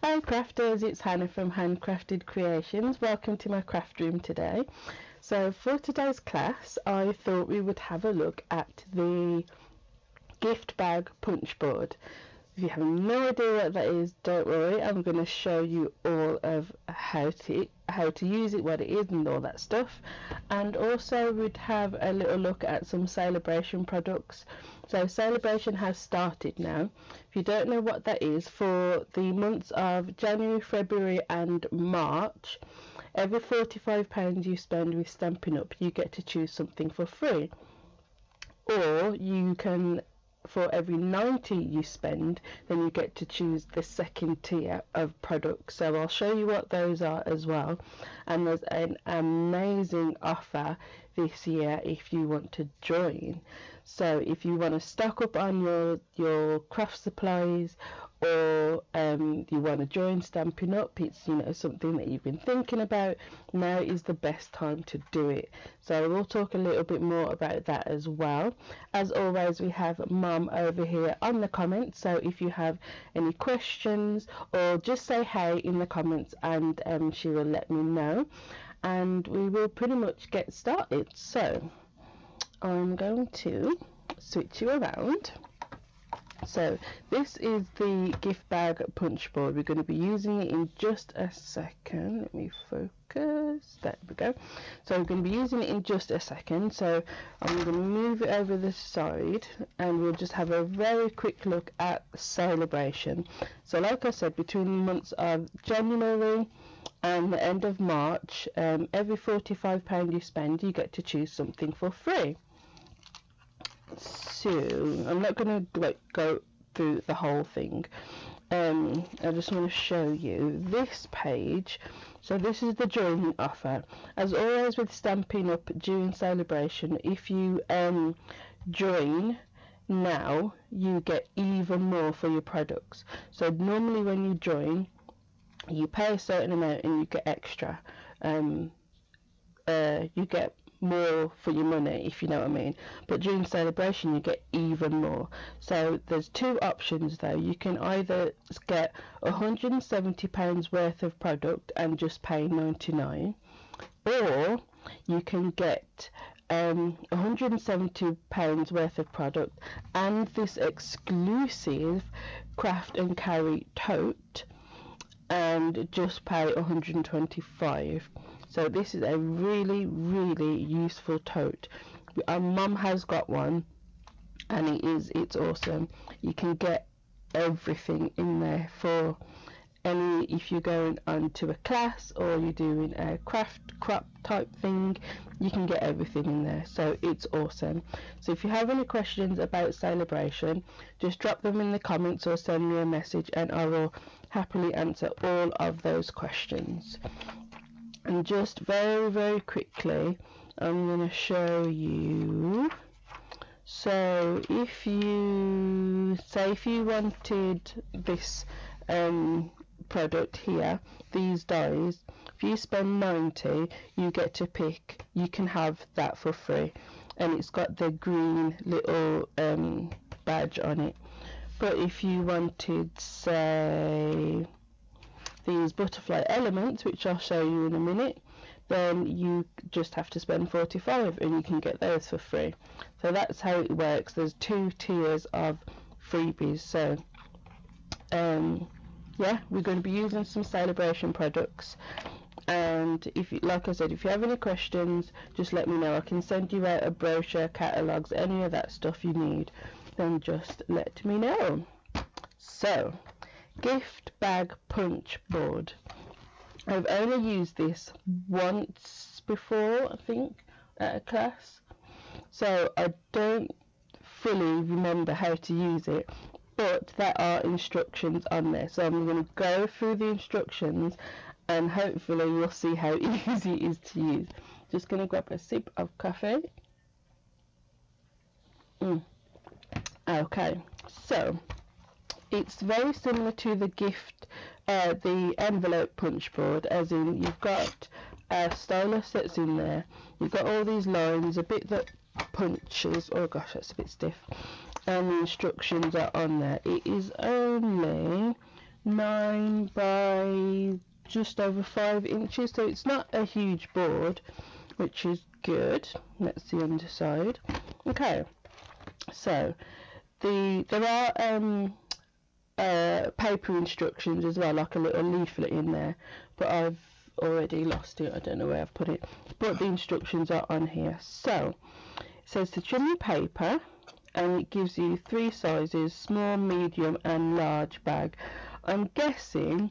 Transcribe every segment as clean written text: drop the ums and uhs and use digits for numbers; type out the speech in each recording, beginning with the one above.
Hi crafters, it's Hannah from Handcrafted Creations. Welcome to my craft room today. So for today's class I thought we would have a look at the gift bag punch board. If you have no idea what that is, don't worry, I'm going to show you all of how to use it, what it is and all that stuff. And also we'd have a little look at some Celebration products. So Celebration has started now. If you don't know what that is, for the months of January, February and March, every £45 you spend with Stampin' Up, you get to choose something for free. Or you can, for every 90 you spend, then you get to choose the second tier of products. So I'll show you what those are as well. And there's an amazing offer this year if you want to join. So if you want to stock up on your craft supplies, or you want to join Stampin' Up, it's something that you've been thinking about, now is the best time to do it. So we'll talk a little bit more about that as well. As always, we have Mum over here on the comments, so if you have any questions, or just say hey in the comments and she will let me know, and we will pretty much get started. So I'm going to switch you around. So this is the gift bag punch board. We're going to be using it in just a second. Let me focus. There we go. So we're going to be using it in just a second. So I'm going to move it over the side and we'll just have a very quick look at Celebration. So like I said, between the months of January and the end of March, every £45 you spend, you get to choose something for free. So I'm not going to go through the whole thing. I just want to show you this page. So this is the joining offer. As always with Stampin' Up during Celebration, if you join now, you get even more for your products. So normally when you join, you pay a certain amount and you get extra. You get more for your money, if you know what I mean, but during Celebration you get even more. So there's two options though. You can either get £170 worth of product and just pay 99, or you can get £170 worth of product and this exclusive craft and carry tote and just pay 125. So this is a really useful tote. Our mum has got one and it's awesome. You can get everything in there for any, if you're going on to a class or you're doing a craft crop type thing, you can get everything in there. So it's awesome. So if you have any questions about Celebration, just drop them in the comments or send me a message and I will happily answer all of those questions. And just very quickly, I'm going to show you. So if you wanted this product here, these dies, if you spend 90, you get to pick, you can have that for free, and it's got the green little badge on it. But if you wanted, say, these butterfly elements, which I'll show you in a minute, then you just have to spend 45 and you can get those for free. So that's how it works. There's two tiers of freebies. So yeah, we're going to be using some Celebration products, and if you, like I said, if you have any questions, just let me know. I can send you out a brochure, catalogues, any of that stuff you need, then just let me know. So gift bag punch board. I've only used this once before, I think, at a class, so I don't fully remember how to use it, but there are instructions on there, so I'm going to go through the instructions and hopefully you'll see how easy it is to use. Just going to grab a sip of coffee. Okay, so it's very similar to the the envelope punch board, as in you've got a stylus that's in there, you've got all these lines, a bit that punches, oh gosh that's a bit stiff, and the instructions are on there. It is only 9 by just over 5 inches, so it's not a huge board, which is good. That's the underside. Okay, so there are paper instructions as well, like a little leaflet in there, but I've already lost it. I don't know where I've put it, but the instructions are on here. So it says to trim your paper, and it gives you 3 sizes: small, medium and large bag. I'm guessing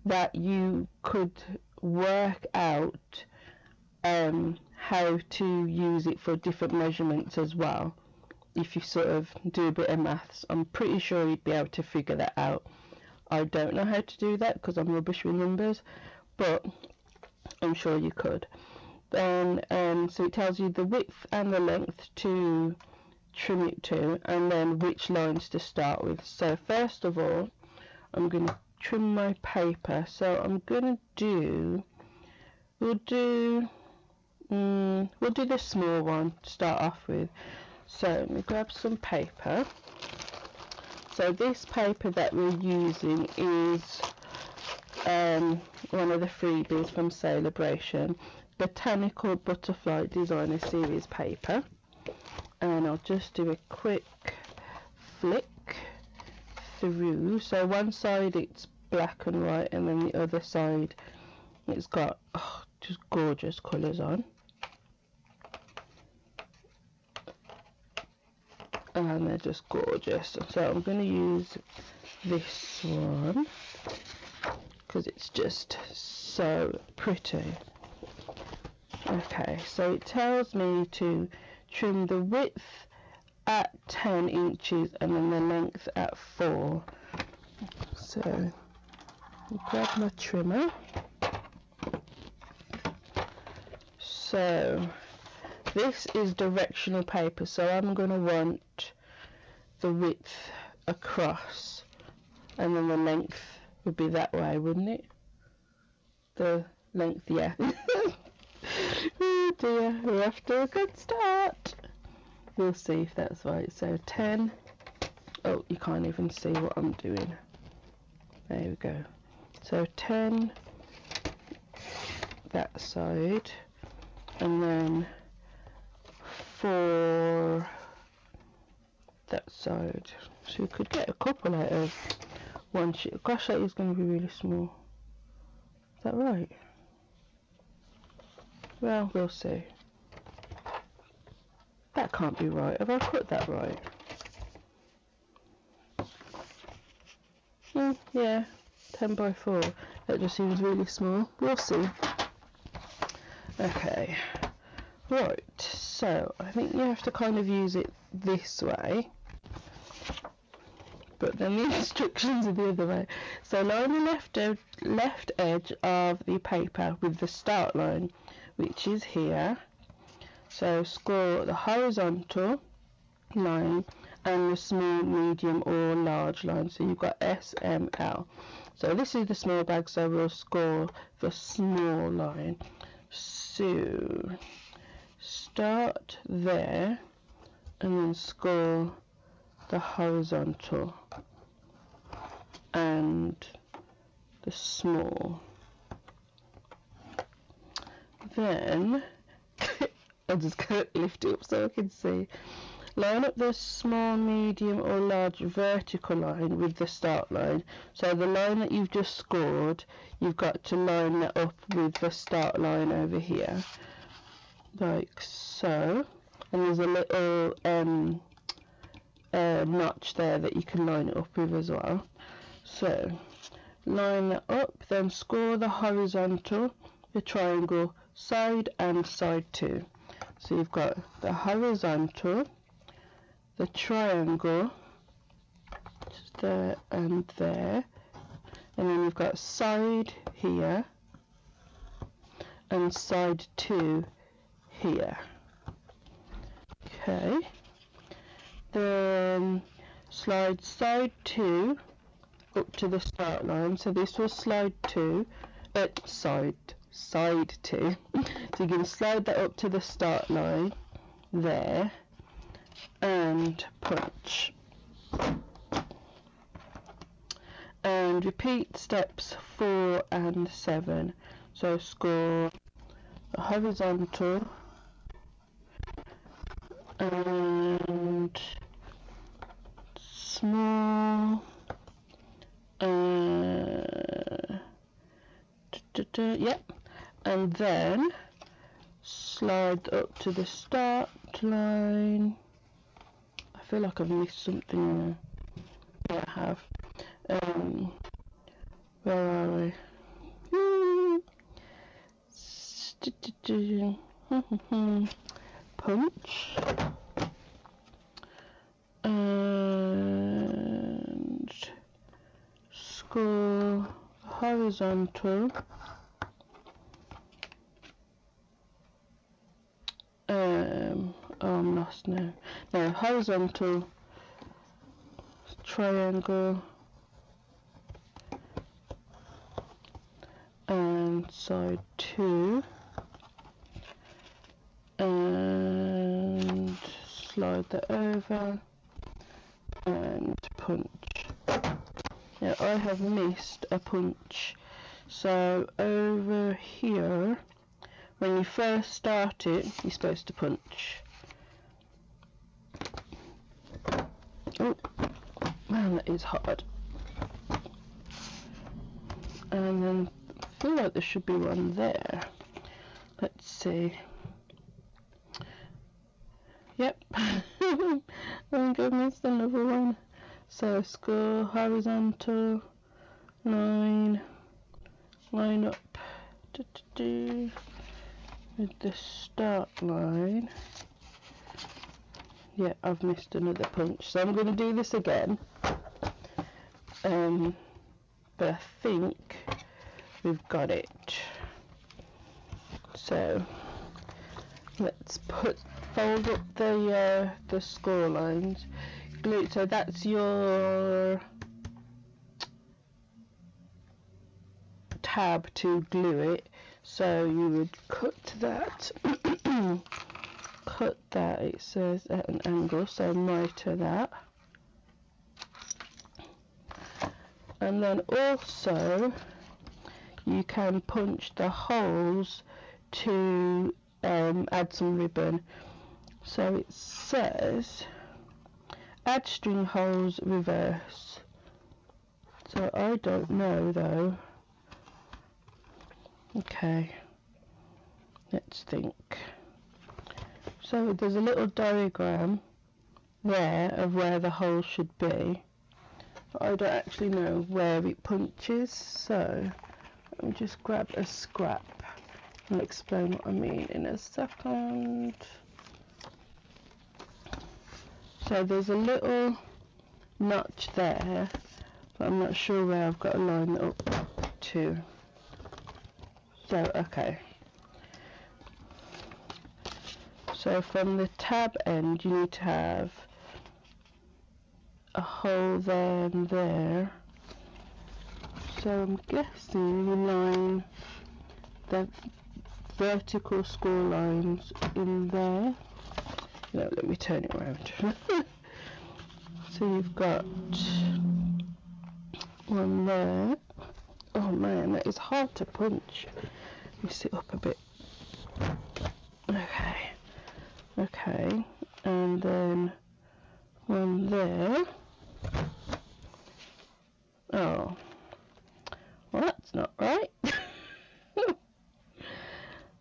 that you could work out how to use it for different measurements as well. If you sort of do a bit of maths, I'm pretty sure you'd be able to figure that out. I don't know how to do that because I'm rubbish with numbers, but I'm sure you could. Then so it tells you the width and the length to trim it to, and then which lines to start with. So first of all, I'm going to trim my paper. So I'm going to do, we'll do the small one to start off with. So let me grab some paper. So this paper that we're using is one of the freebies from Celebration, Botanical Butterfly Designer Series paper. And I'll just do a quick flick through. So one side it's black and white, and then the other side it's got just gorgeous colours on. And they're just gorgeous. So I'm going to use this one because it's just so pretty. Okay, so it tells me to trim the width at 10 inches and then the length at 4. So grab my trimmer. So this is directional paper, so I'm going to want the width across, and then the length would be that way, wouldn't it? The length, yeah. Oh dear, we're off to a good start. We'll see if that's right. So 10. Oh, you can't even see what I'm doing. There we go. So 10 that side, and then 4 that side. So we could get a couple out of one sheet. Gosh, that is going to be really small. Is that right? Well, we'll see. That can't be right. Have I cut that right? Yeah, 10 by 4. That just seems really small. We'll see. Okay. Right, so I think you have to kind of use it this way, but then the instructions are the other way. So line the left edge of the paper with the start line, which is here. So score the horizontal line and the small, medium or large line. So you've got S, M, L. So this is the small bag, so we'll score the small line. So start there and then score the horizontal and the small. Then I'll just go lift it up so I can see. Line up the small, medium or large vertical line with the start line. So the line that you've just scored, you've got to line that up with the start line over here, like so. And there's a little notch there that you can line it up with as well. So line that up, then score the horizontal, the triangle, side and side 2. So you've got the horizontal, the triangle, just there and there, and then you've got side here and side 2 here. Okay, then slide side 2 up to the start line. So this was slide 2, side 2. So you're going to slide that up to the start line there and punch. and repeat steps 4 and 7. So score a horizontal and small yep, and then slide up to the start line. I feel like I've missed something there. Yeah, I have. Where are we? Punch and score horizontal oh, I'm lost now. No, horizontal triangle and side 2 and slide that over and punch. Now I have missed a punch, so over here when you first start it you're supposed to punch. Oh man, that is hard. And then I feel like there should be one there. Let's see. Yep. I think I missed another one. So score horizontal line up with the start line. Yeah, I've missed another punch, so I'm going to do this again. But I think we've got it. So let's fold up the score lines. Glue. So that's your tab to glue it. So you would cut that. Cut that. It says at an angle, so miter that. And then also you can punch the holes to add some ribbon. So it says add string holes reverse. So I don't know though. Okay, let's think. So there's a little diagram there of where the hole should be. I don't actually know where it punches, so let me just grab a scrap and explain what I mean in a second. So there's a little notch there, but I'm not sure where I've got to line it up to. So, okay. So from the tab end you need to have a hole there and there. So I'm guessing we line the vertical score lines in there. No, let me turn it around. So you've got one there. Oh man, that is hard to punch. Let me sit up a bit. Okay. Okay, and then one there. Oh, well that's not right.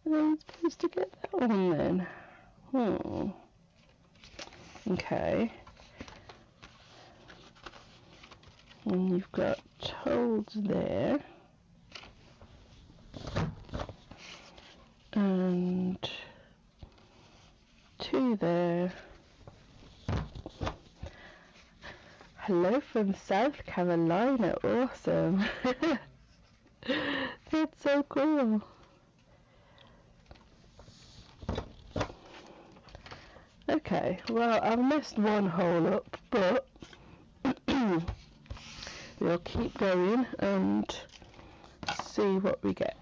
I'm supposed to get that one then. Okay. And you've got holes there. And two there. Hello from South Carolina, awesome. That's so cool. Okay, well I've messed one hole up, but we'll keep going and see what we get.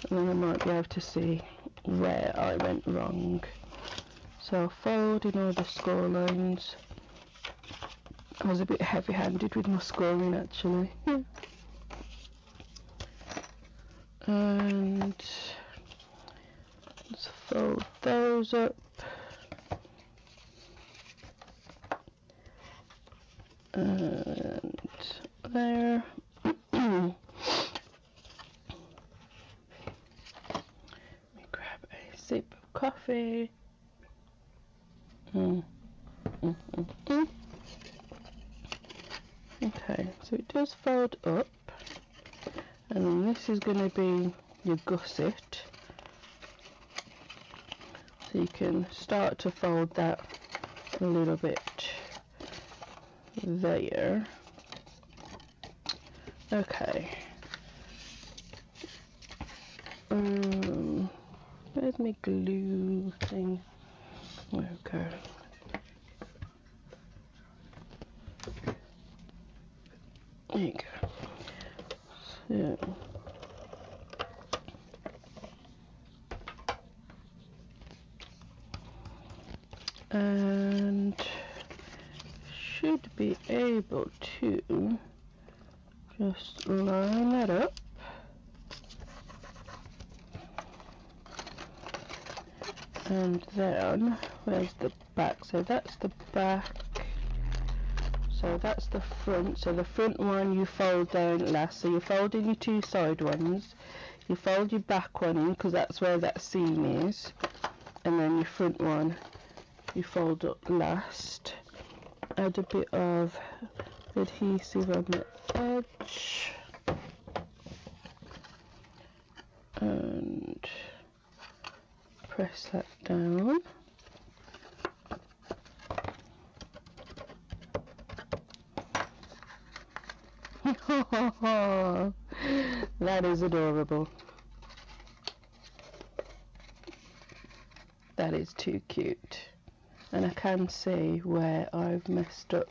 And then I might be able to see where I went wrong. So fold in all the score lines I was a bit heavy-handed with my scoring actually. And let's fold those up. And there. Let me grab a sip of coffee. Okay, so it does fold up, and then this is going to be your gusset. So you can start to fold that a little bit there. Okay. Where's my glue thing? Okay. There you go. So. And should be able to just line that up. And then, where's the back? So that's the back. So that's the front. So the front one you fold down last. So you fold in your two side ones. You fold your back one in because that's where that seam is. And then your front one you fold up last. Add a bit of adhesive on the edge. And press that down. That is adorable. That is too cute. And I can see where I've messed up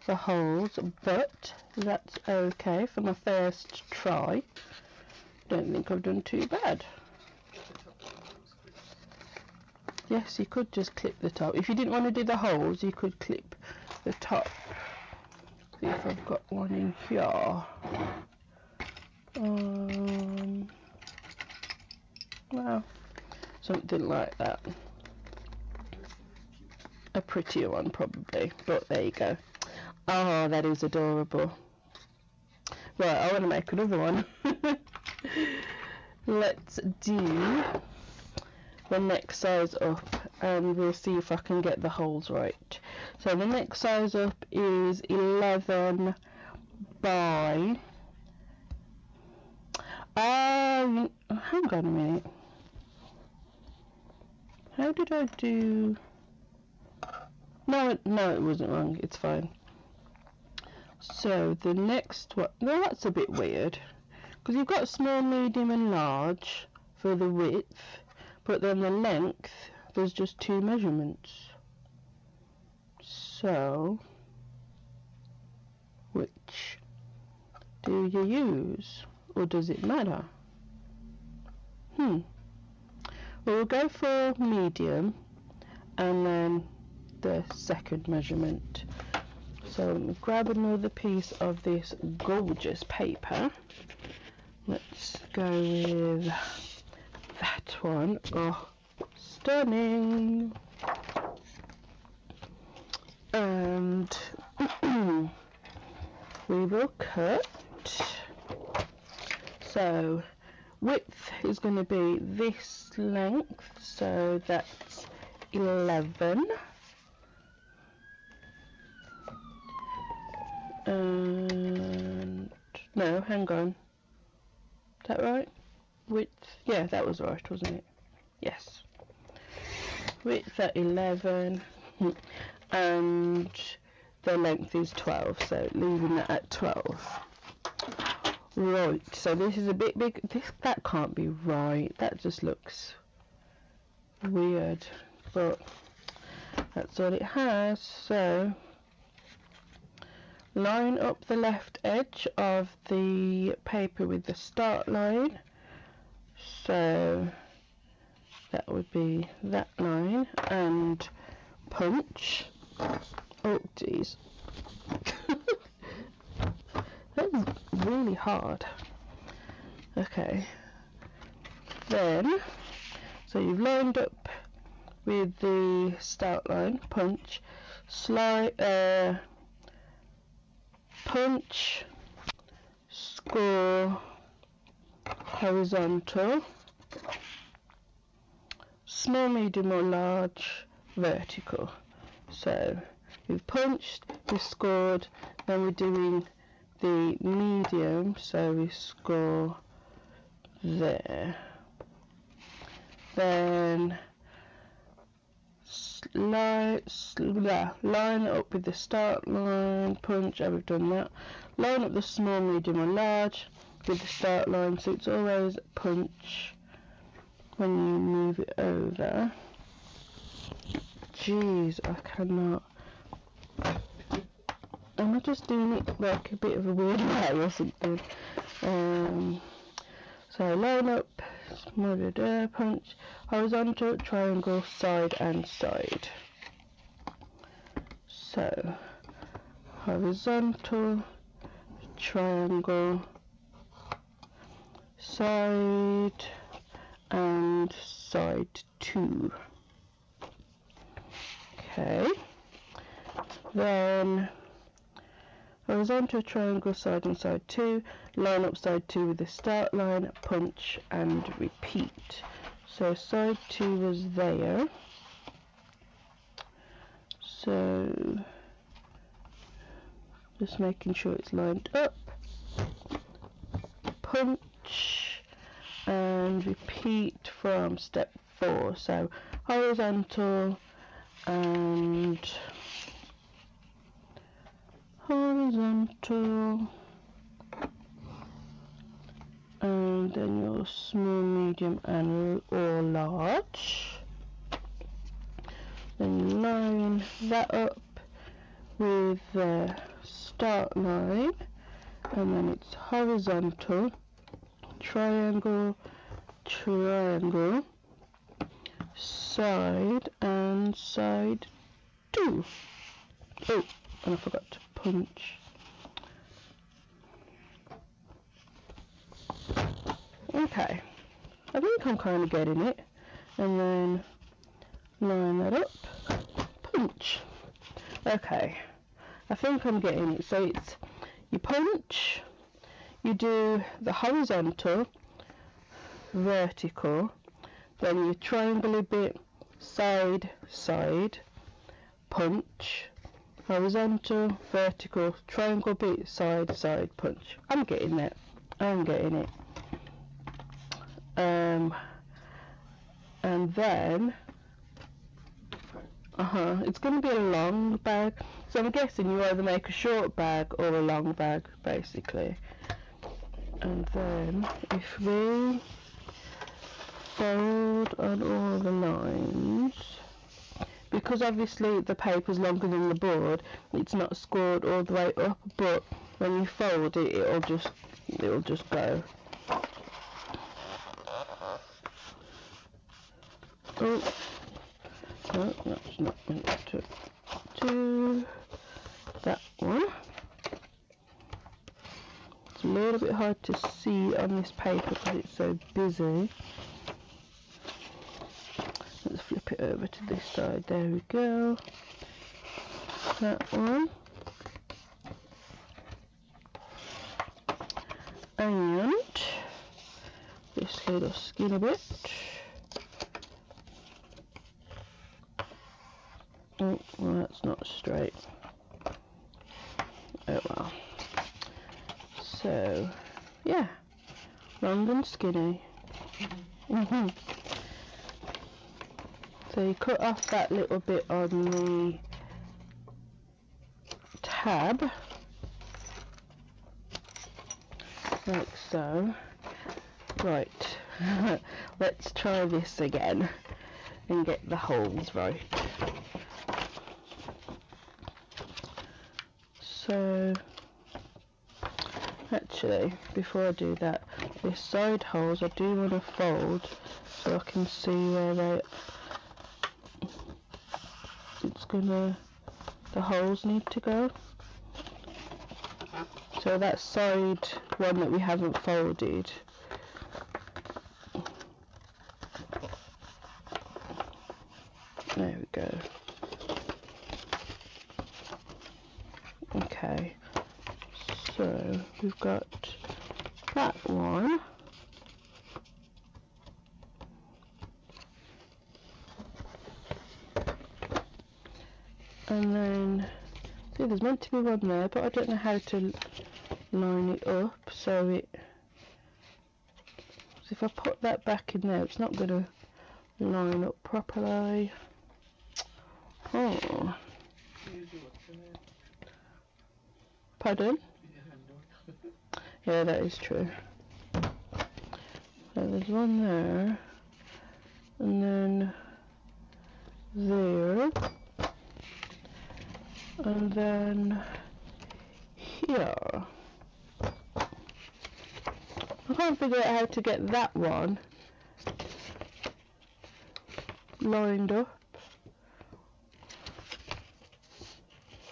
the holes, but that's okay for my first try. Don't think I've done too bad. Yes, you could just clip the top. If you didn't want to do the holes, you could clip the top. See if I've got one in here. Well, something like that. A prettier one probably, but there you go. Oh, that is adorable. Right, I want to make another one. Let's do the next size up and we'll see if I can get the holes right. So the next size up is 11 by hang on a minute. How did I do? No, it wasn't wrong. It's fine. So the next one, well, that's a bit weird because you've got small, medium and large for the width, but then the length there's just two measurements. So which do you use, or does it matter? Well, we'll go for medium and then the second measurement. So let me grab another piece of this gorgeous paper. Let's go with that one. Oh, stunning. And we will cut. So width is going to be this length, so that's 11. And no, hang on. Is that right? Width? Yeah, that was right, wasn't it? Yes. Width at 11, and the length is 12, so leaving that at 12. Right, so this is a bit big. That can't be right. That just looks weird, but that's all it has. So line up the left edge of the paper with the start line. So that would be that line, and punch. Oh geez, That's really hard. Okay. Then, so you've lined up with the start line, punch, slide, punch, score, horizontal, small, medium or large, vertical. So we've punched, we've scored, then we're doing the medium, so we score there. Then line up with the start line, punch, we've done that. Line up the small, medium or large with the start line, so it's always punch when you move it over. Jeez, I cannot. Am I just doing it like a bit of a weird way or something? So line up, punch, horizontal, triangle, side and side. So horizontal, triangle, side and side 2. Okay. Then horizontal, triangle, side and side 2, line up side 2 with the start line, punch and repeat. So side 2 was there. So just making sure it's lined up. Punch and repeat from step 4. So horizontal and horizontal, and then your small, medium and or large. Then line that up with the start line, and then it's horizontal, triangle, triangle, side and side 2. Oh, and I forgot to punch. Okay, I think I'm kind of getting it. And then line that up, punch. Okay, I think I'm getting it. So it's you punch, you do the horizontal, vertical, then you triangle a bit, side, side, punch, horizontal, vertical, triangle bit, side, side, punch. I'm getting it. I'm getting it. And then it's going to be a long bag, so I'm guessing you either make a short bag or a long bag, basically. And then if we fold on all the lines, because obviously the paper's longer than the board, it's not scored all the way up, but when you fold it, it'll just go. Oh, no, that's not meant to do that one. It's a little bit hard to see on this paper because it's so busy. Let's flip it over to this side. There we go. That one. And this little skinny bit. Oh, well, that's not straight. Oh well. So, yeah, long and skinny. So you cut off that little bit on the tab, like so. Right, let's try this again and get the holes right. So, actually, before I do that, the side holes I do want to fold so I can see where the holes need to go. So that side one that we haven't folded, there we go. Okay, so we've got that one, and then see there's meant to be one there, but I don't know how to line it up, so if I put that back in there, it's not going to line up properly. Oh, pardon? Yeah, that is true. So there's one there, and then there, and then here. I can't figure out how to get that one lined up.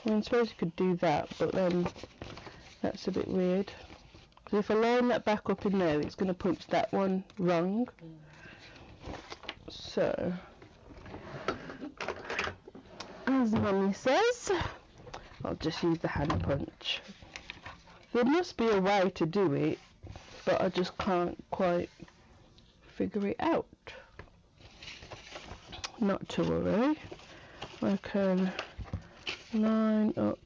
I suppose you could do that, but then that's a bit weird. Because if I line that back up in there, it's going to punch that one wrong. So, as Mummy says, I'll just use the hand punch. There must be a way to do it, but I just can't quite figure it out. Not to worry, I can line up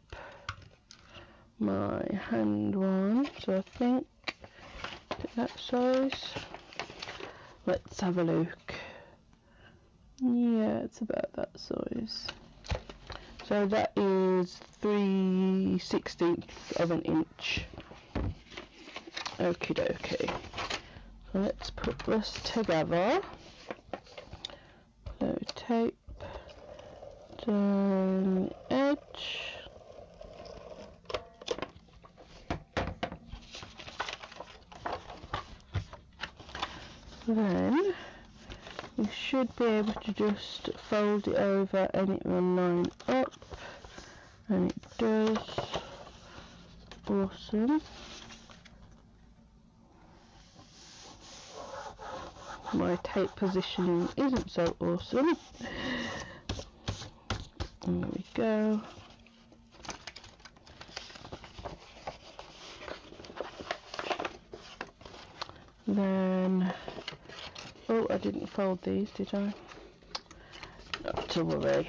my hand one, so I think that size. Let's have a look. Yeah, it's about that size. So that is 3/16 of an inch. Okie dokie. So let's put this together. So tape down the edge. Then we should be able to just fold it over and it will line up, and it does. Awesome. My tape positioning isn't so awesome. There we go. Then, oh, I didn't fold these, did I? Not to worry.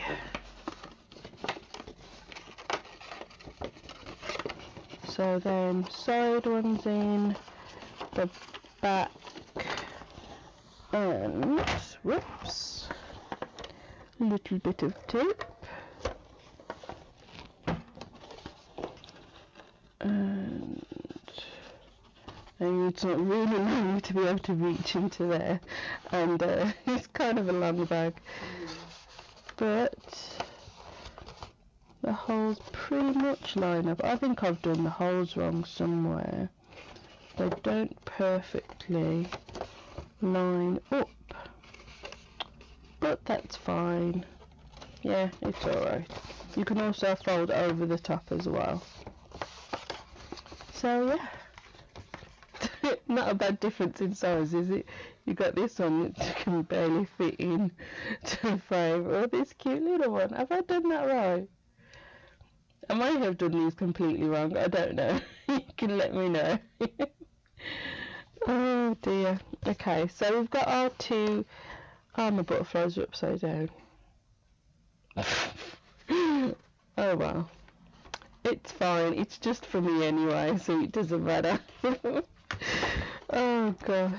So then, side ones in, the back, and, whoops, a little bit of tape. And it's not really long to be able to reach into there, and it's kind of a long bag, but the holes pretty much line up. I think I've done the holes wrong somewhere. They don't perfectly line up, but that's fine. Yeah, it's alright. You can also fold over the top as well. So yeah, not a bad difference in size, is it? You got this one that can barely fit in to the frame, or this cute little one. Have I done that right? I might have done these completely wrong, I don't know. You can let me know. Oh dear. Okay, so we've got our two my butterflies are upside down. Oh well. It's fine, it's just for me anyway, so it doesn't matter. Oh gosh.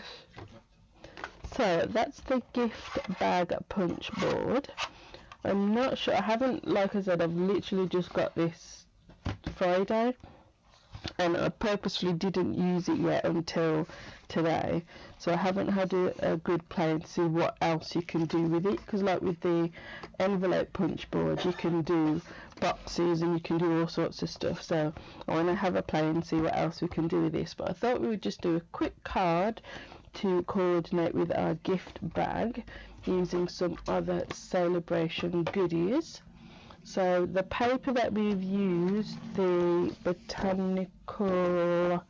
So that's the gift bag punch board. I'm not sure, I haven't, like I said, I've literally just got this Friday, and I purposely didn't use it yet until today, so I haven't had a good play and see what else you can do with it, because like with the envelope punch board you can do boxes and you can do all sorts of stuff, so I want to have a play and see what else we can do with this. But I thought we would just do a quick card to coordinate with our gift bag using some other celebration goodies. So the paper that we've used, the Botanical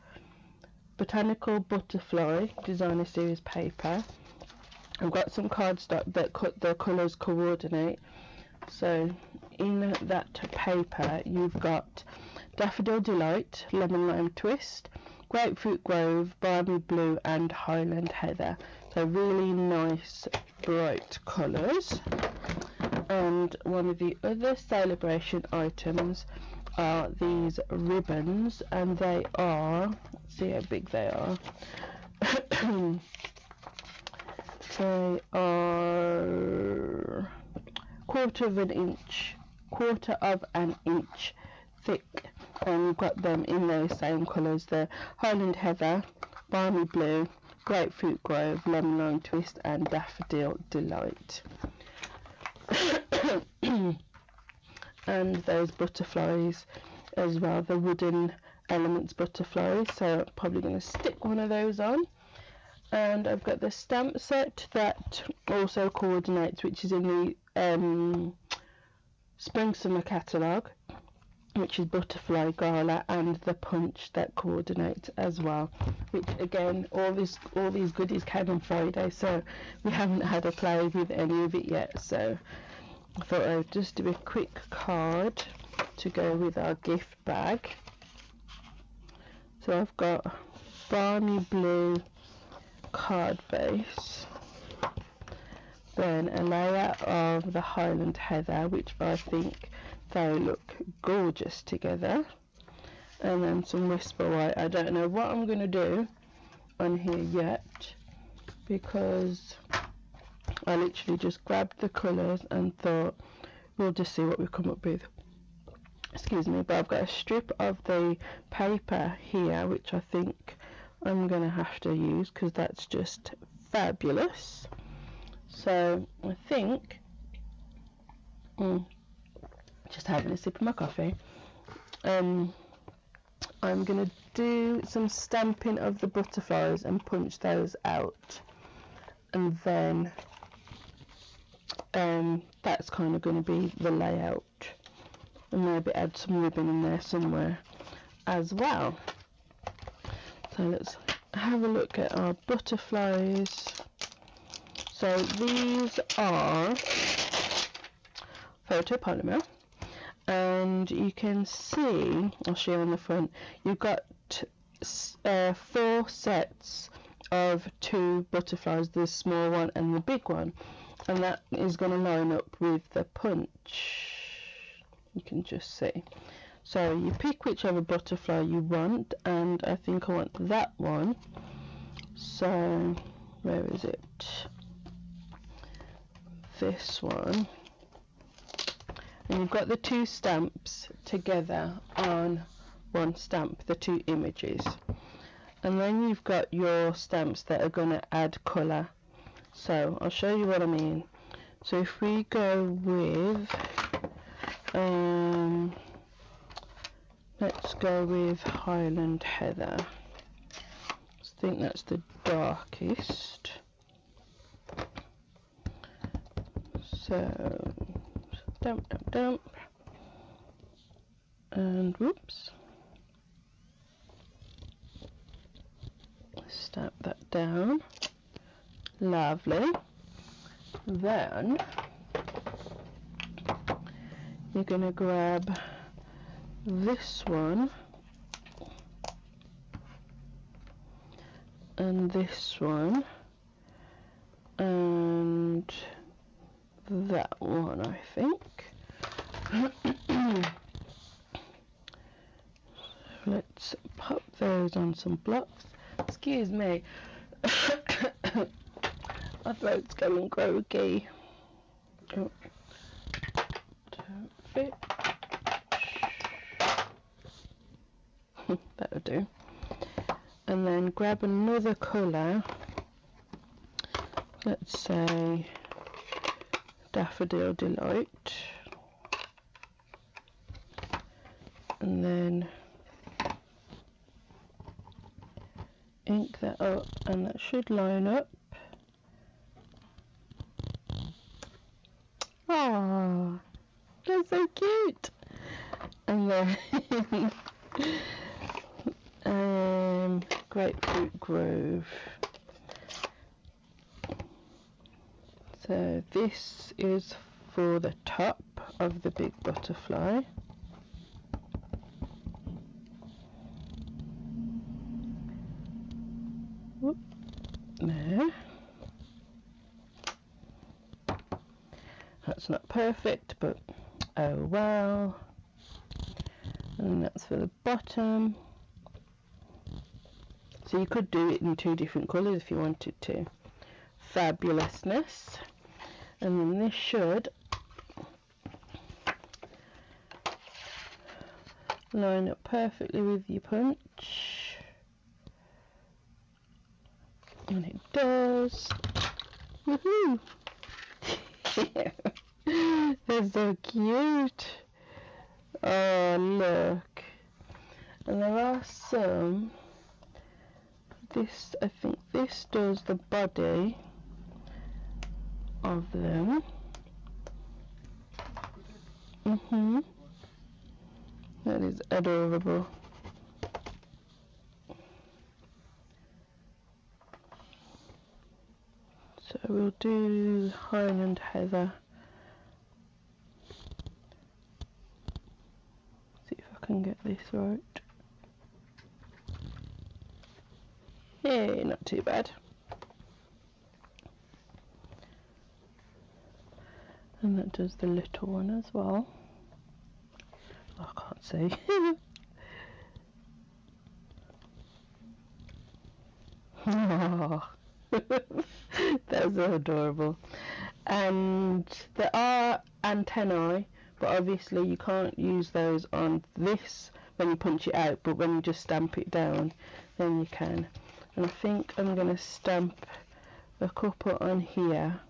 Butterfly Designer Series paper. I've got some cardstock that the colours coordinate. So in that paper you've got Daffodil Delight, Lemon Lime Twist, Grapefruit Grove, Balmy Blue and Highland Heather. So really nice bright colours. And one of the other celebration items are these ribbons, and they are, see how big they are. They are quarter of an inch thick, and we've got them in those same colours, the Highland Heather, Balmy Blue, Grapefruit Grove, Lemon Lime Twist and Daffodil Delight. And those butterflies as well, the Wooden Elements butterflies, so I'm probably going to stick one of those on. And I've got the stamp set that also coordinates, which is in the Spring Summer catalogue, which is Butterfly Gala, and the punch that coordinates as well, which again, all these goodies came on Friday, so we haven't had a play with any of it yet, so I thought I would just do a quick card to go with our gift bag. So I've got Balmy Blue card base, then a layer of the Highland Heather, which I think they look gorgeous together, and then some Whisper White. I don't know what I'm going to do on here yet, because I literally just grabbed the colours and thought we'll just see what we come up with. Excuse me, but I've got a strip of the paper here which I think I'm going to have to use because that's just fabulous. So I think, just having a sip of my coffee, I'm going to do some stamping of the butterflies and punch those out, and then that's kind of going to be the layout, and maybe add some ribbon in there somewhere as well. So let's have a look at our butterflies. So these are photopolymer, and you can see, I'll show you on the front, you've got 4 sets of 2 butterflies, the small one and the big one, and that is going to line up with the punch. You can just see. So you pick whichever butterfly you want, and I think I want that one. So where is it? This one. And you've got the 2 stamps together on one stamp, the 2 images, and then you've got your stamps that are going to add colour. So I'll show you what I mean. So if we go with let's go with Highland Heather. I think that's the darkest. So dump, and whoops, stamp that down. Lovely. Then you're going to grab this one and this one and that one, I think. Let's pop those on some blocks. Excuse me. My throat's going croaky. Don't fit. That'll do. And then grab another colour. Let's say Daffodil Delight. And then ink that up, and that should line up. They're so cute. And then Grapefruit Grove. So this is for the top of the big butterfly. Whoop, there. That's not perfect, but oh well. And that's for the bottom. So you could do it in 2 different colours if you wanted to. Fabulousness. And then this should line up perfectly with your punch. And it does. Woohoo! They're so cute. Oh, look. And there are some. This, I think this does the body of them. That is adorable. So we'll do Highland Heather. See if I can get this right. Yay, not too bad. And that does the little one as well. Oh, I can't see. Oh, that's so adorable. And there are antennae, but obviously you can't use those on this when you punch it out, but when you just stamp it down, then you can. And I think I'm going to stamp a couple on here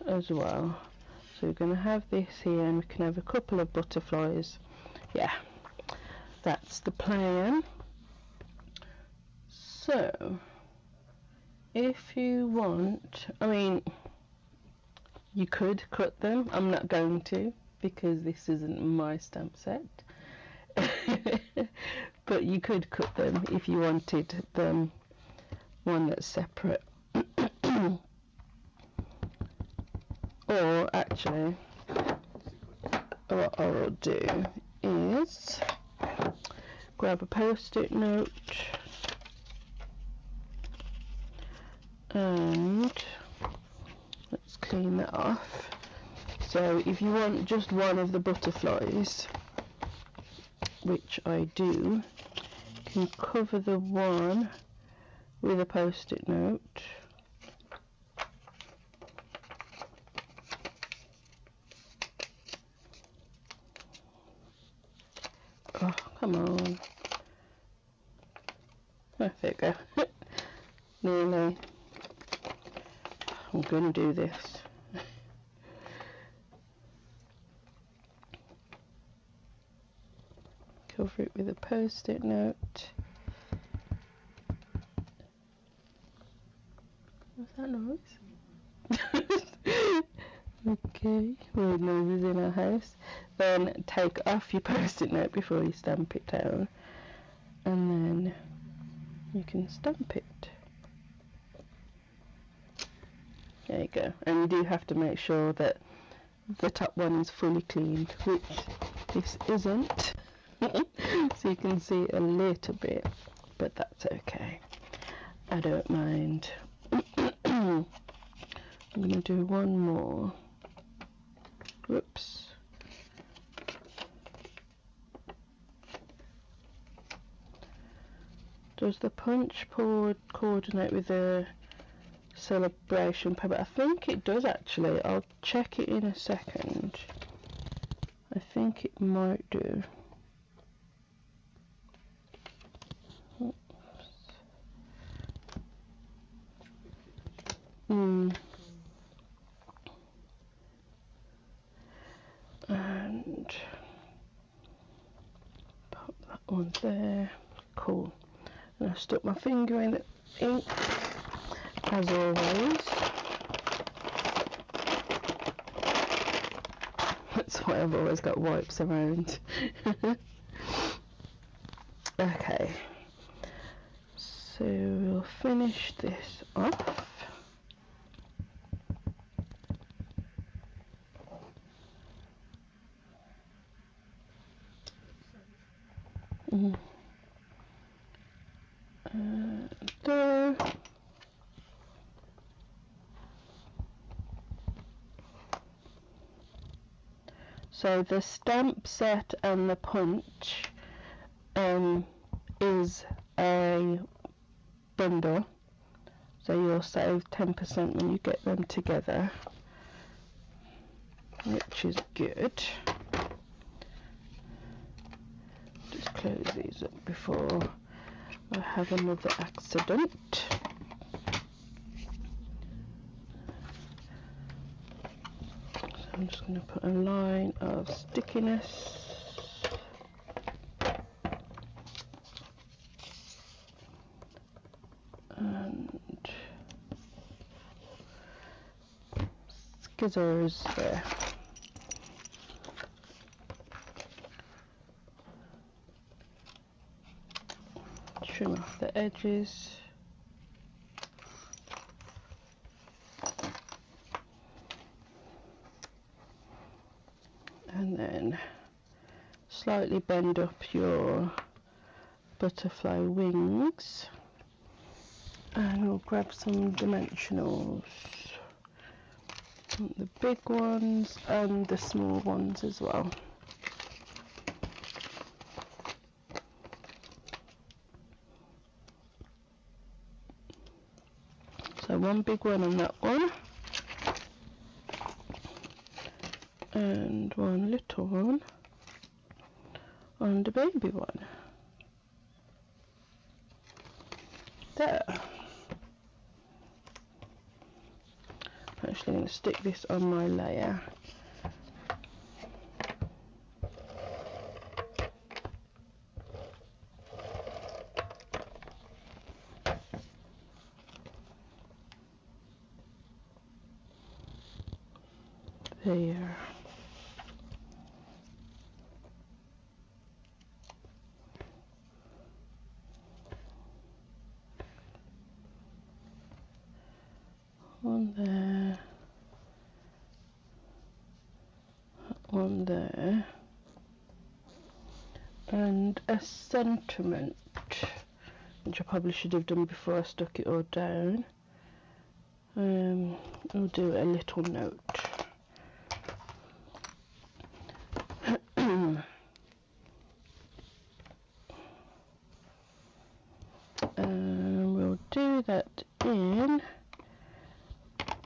as well. So we're going to have this here, and we can have a couple of butterflies. Yeah, that's the plan. So if you want, I mean, you could cut them. I'm not going to, because this isn't my stamp set. But you could cut them if you wanted them one that's separate. Or actually, what I will do is grab a post-it note and let's clean that off. So if you want just one of the butterflies, which I do, you can cover the one with a post-it note. Oh, come on. Oh, there you go. Nearly. I'm going to do this. Cover it with a post-it note. What's that noise? Okay, weird noises in our house. Then take off your post-it note before you stamp it down, and then you can stamp it. There you go. And you do have to make sure that the top one is fully cleaned, which this isn't. So you can see a little bit, but that's okay. I don't mind. I'm going to do one more. Whoops. Does the punch board coordinate with the celebration paper? I think it does actually. I'll check it in a second. I think it might do. And pop that one there. Cool. And I stuck my finger in the ink, as always. That's why I've always got wipes around. Okay, so we'll finish this off. There. So the stamp set and the punch is a bundle, so you'll save 10% when you get them together, which is good. Just close these up before I have another accident. So I'm just going to put a line of stickiness. And scissors there. Trim off the edges. And then slightly bend up your butterfly wings. And we'll grab some dimensionals, the big ones and the small ones as well. So one big one on that one, and one little one on the baby one. There. I'm actually going to stick this on my layer. There. One there. One there. And a sentiment, which I probably should have done before I stuck it all down. I'll do a little note. We'll do that in,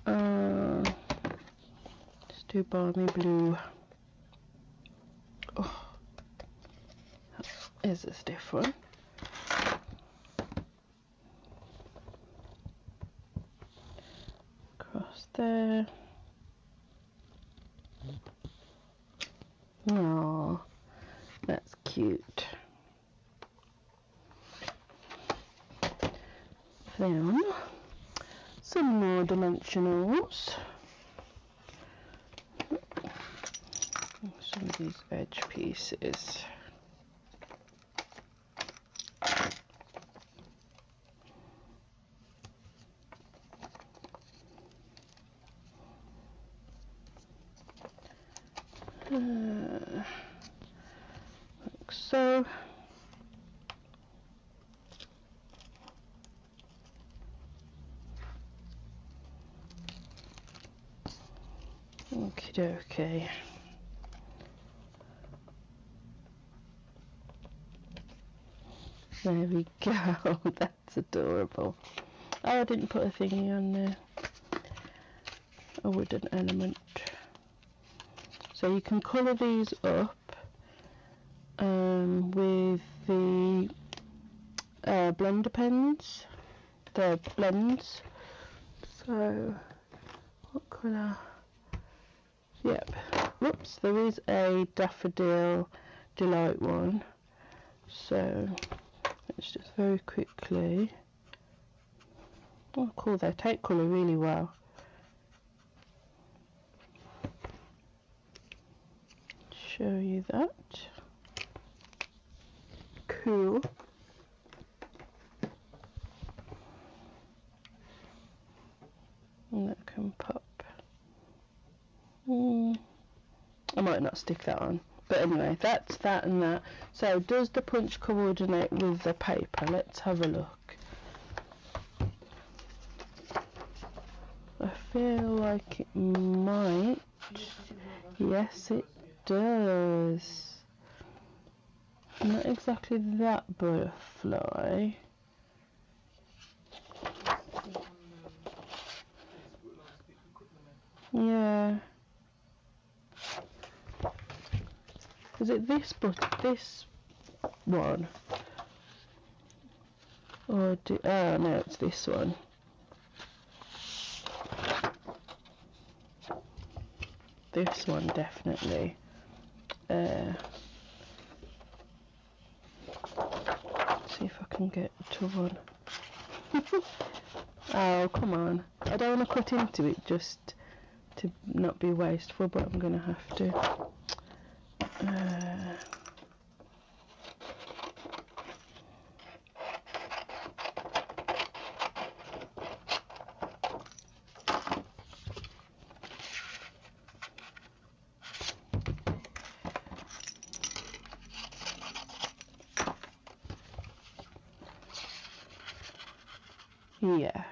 let's do balmy blue. Oh, that is a stiff one. Across there. Oh, that's cute. Then some more dimensionals. Some of these edge pieces. Like so. Okie dokie. There we go. That's adorable. Oh, I didn't put a thingy on there. A wooden element. So you can colour these up with the blender pens, the blends. So, what colour? Yep. Whoops, there is a Daffodil Delight one. So, let's just very quickly. Oh, cool, they take colour really well. show you that. Cool. And that can pop. I might not stick that on, but anyway, that's that and that. So does the punch coordinate with the paper? Let's have a look. I feel like it might. Yes, it does. Not exactly that butterfly. Yeah. Is it this one? Or oh no, it's this one. This one definitely. See if I can get to one. Oh, come on. I don't want to cut into it just to not be wasteful, but I'm going to have to. Yeah.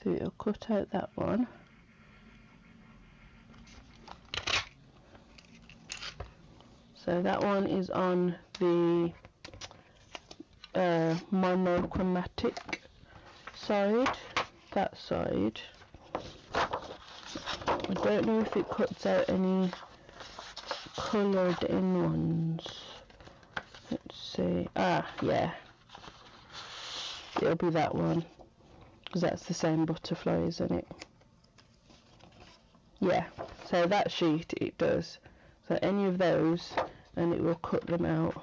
So it'll cut out that one. So that one is on the monochromatic side, that side. I don't know if it cuts out any coloured in ones. Let's see. Ah, yeah. It'll be that one, because that's the same butterfly, isn't it? Yeah, so that sheet it does. So any of those, and it will cut them out.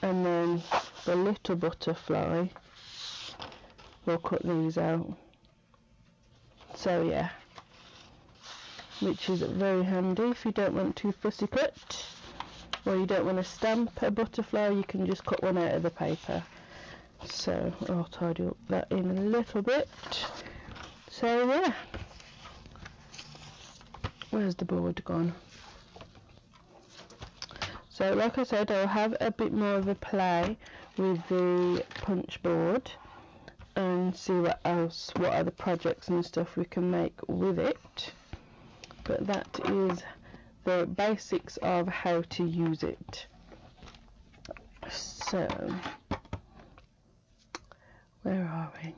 And then the little butterfly will cut these out. So yeah, which is very handy if you don't want to fussy cut, or you don't want to stamp a butterfly, you can just cut one out of the paper. So I'll tidy up that in a little bit. So yeah, where's the board gone? So like I said, I'll have a bit more of a play with the punch board and see what other projects and stuff we can make with it. But that is the basics of how to use it. So where are we?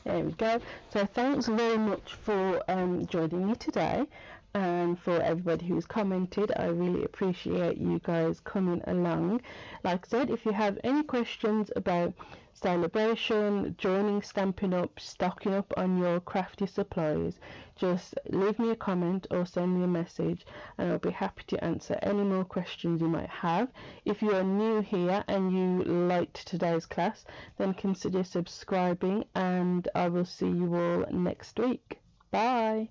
There we go. So thanks very much for joining me today, and for everybody who's commented. I really appreciate you guys coming along. Like I said, if you have any questions about Stylebration, joining Stampin' Up, stocking up on your crafty supplies, just leave me a comment or send me a message and I'll be happy to answer any more questions you might have. If you are new here and you liked today's class, then consider subscribing, and I will see you all next week. Bye!